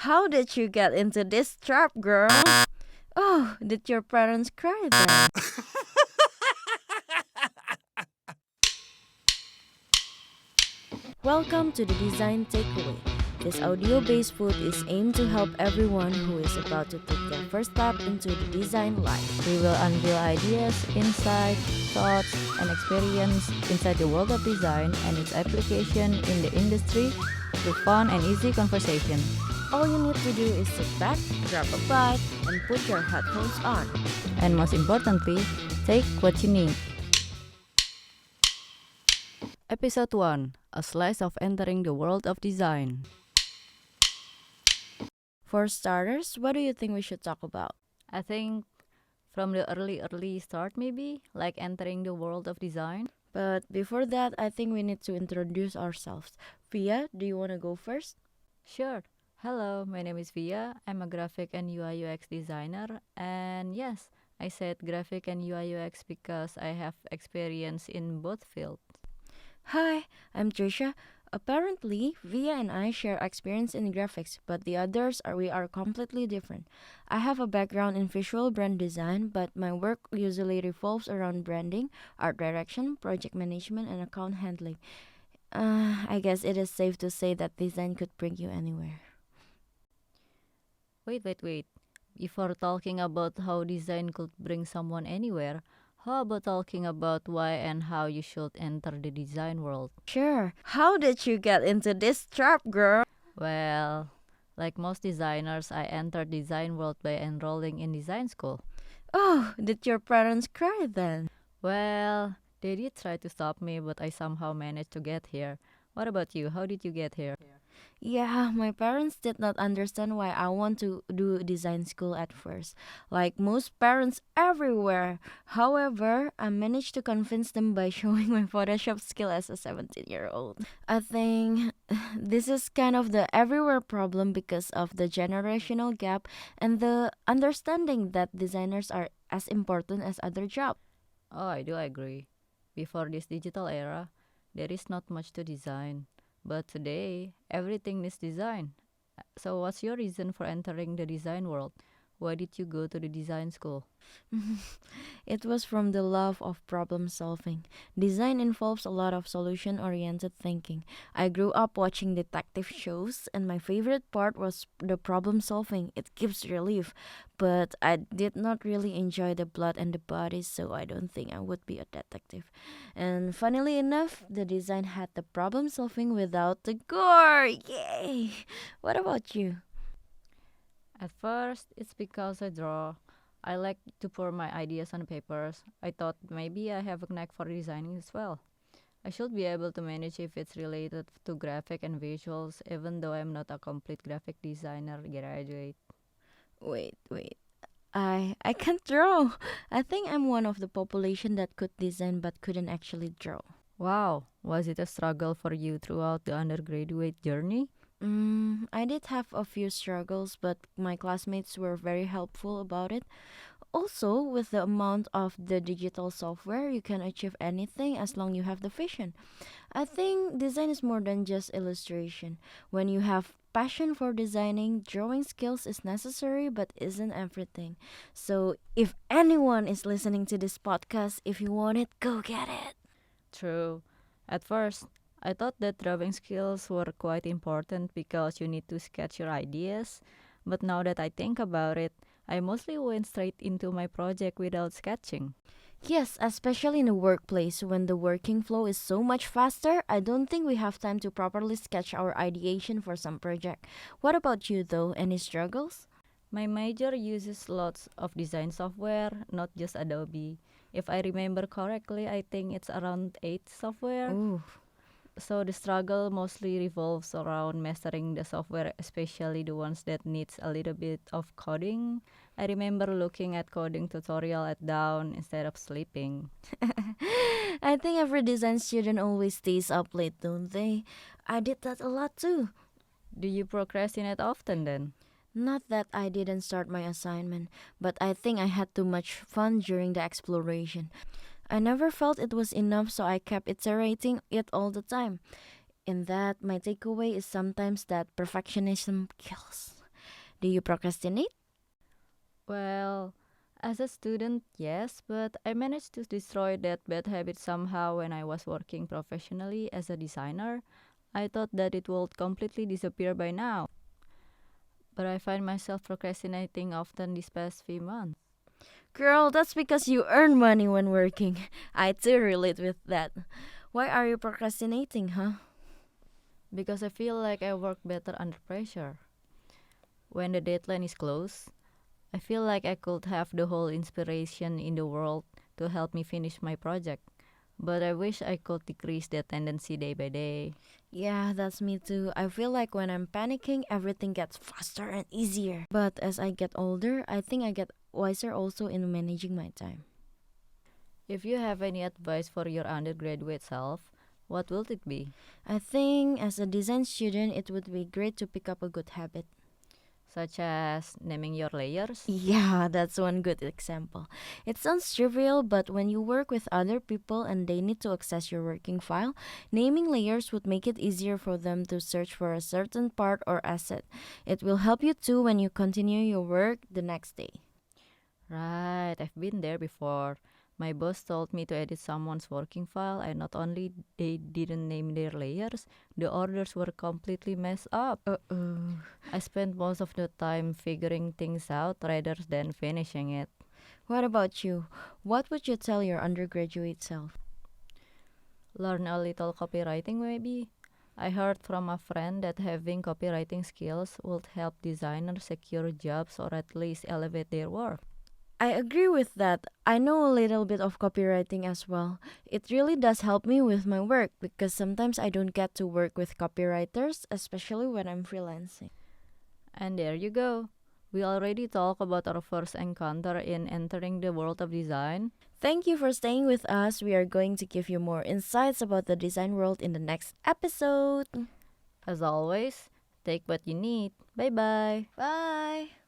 How did you get into this trap, girl? Oh, did your parents cry then? Welcome to the Design Takeaway. This audio based food is aimed to help everyone who is about to take their first step into the design life. We will unveil ideas, insights, thoughts, and experience inside the world of design and its application in the industry through fun and easy conversation. All you need to do is sit back, grab a bite, and put your headphones on. And most importantly, take what you need. Episode 1: A Slice of Entering the World of Design. For starters, what do you think we should talk about? I think from the early start maybe, like entering the world of design. But before that, I think we need to introduce ourselves. Via, do you want to go first? Sure. Hello, my name is Via. I'm a graphic and UI UX designer. And yes, I said graphic and UI UX because I have experience in both fields. Hi, I'm Trisha. Apparently, Via and I share experience in graphics, but the others we are completely different. I have a background in visual brand design, but my work usually revolves around branding, art direction, project management, and account handling. I guess it is safe to say that design could bring you anywhere. Wait. Before talking about how design could bring someone anywhere, how about talking about why and how you should enter the design world? Sure. How did you get into this trap, girl? Well, like most designers, I entered design world by enrolling in design school. Oh, did your parents cry then? Well, they did try to stop me, but I somehow managed to get here. What about you? How did you get here? Yeah, my parents did not understand why I want to do design school at first, like most parents everywhere. However, I managed to convince them by showing my Photoshop skill as a 17-year-old. I think this is kind of the everywhere problem because of the generational gap and the understanding that designers are as important as other jobs. Oh, I do agree. Before this digital era, there is not much to design. But today, everything needs design. So, what's your reason for entering the design world? Why did you go to the design school? It was from the love of problem solving. Design involves a lot of solution oriented thinking. I grew up watching detective shows, and my favorite part was the problem solving. It gives relief. But I did not really enjoy the blood and the bodies, so I don't think I would be a detective. And funnily enough, the design had the problem solving without the gore. Yay! What about you? At first, it's because I draw. I like to pour my ideas on papers. I thought maybe I have a knack for designing as well. I should be able to manage if it's related to graphic and visuals, even though I'm not a complete graphic designer graduate. Wait. I can't draw. I think I'm one of the population that could design but couldn't actually draw. Wow, was it a struggle for you throughout the undergraduate journey? I did have a few struggles, but my classmates were very helpful about it. Also, with the amount of the digital software, you can achieve anything as long you have the vision. I think design is more than just illustration. When you have passion for designing, drawing skills is necessary but isn't everything. So, if anyone is listening to this podcast, if you want it, go get it. True. At first, I thought that drawing skills were quite important because you need to sketch your ideas, but now that I think about it, I mostly went straight into my project without sketching. Yes, especially in the workplace when the working flow is so much faster, I don't think we have time to properly sketch our ideation for some project. What about you though? Any struggles? My major uses lots of design software, not just Adobe. If I remember correctly, I think it's around 8 software. Ooh. So the struggle mostly revolves around mastering the software, especially the ones that needs a little bit of coding. I remember looking at coding tutorial at dawn instead of sleeping. I think every design student always stays up late, don't they? I did that a lot too. Do you procrastinate often then? Not that I didn't start my assignment, but I think I had too much fun during the exploration. I never felt it was enough, so I kept iterating it all the time. In that, my takeaway is sometimes that perfectionism kills. Do you procrastinate? Well, as a student, yes, but I managed to destroy that bad habit somehow when I was working professionally as a designer. I thought that it would completely disappear by now, but I find myself procrastinating often these past few months Girl, that's because you earn money when working. I too relate with that. Why are you procrastinating, huh? because I feel like I work better under pressure. When the deadline is close, I feel like I could have the whole inspiration in the world to help me finish my project. But I wish I could decrease that tendency day by day. Yeah, that's me too. I feel like when I'm panicking, everything gets faster and easier. But as I get older, I think I get wiser also in managing my time. If you have any advice for your undergraduate self, what will it be? I think as a design student, it would be great to pick up a good habit. Such as naming your layers? Yeah, that's one good example. It sounds trivial, but when you work with other people and they need to access your working file, naming layers would make it easier for them to search for a certain part or asset. It will help you too when you continue your work the next day. Right, I've been there before. My boss told me to edit someone's working file, and not only they didn't name their layers, the orders were completely messed up. Uh-oh. I spent most of the time figuring things out rather than finishing it. What about you? What would you tell your undergraduate self? Learn a little copywriting, maybe? I heard from a friend that having copywriting skills would help designers secure jobs or at least elevate their work. I agree with that. I know a little bit of copywriting as well. It really does help me with my work because sometimes I don't get to work with copywriters, especially when I'm freelancing. And there you go. We already talked about our first encounter in entering the world of design. Thank you for staying with us. We are going to give you more insights about the design world in the next episode. As always, take what you need. Bye bye. Bye.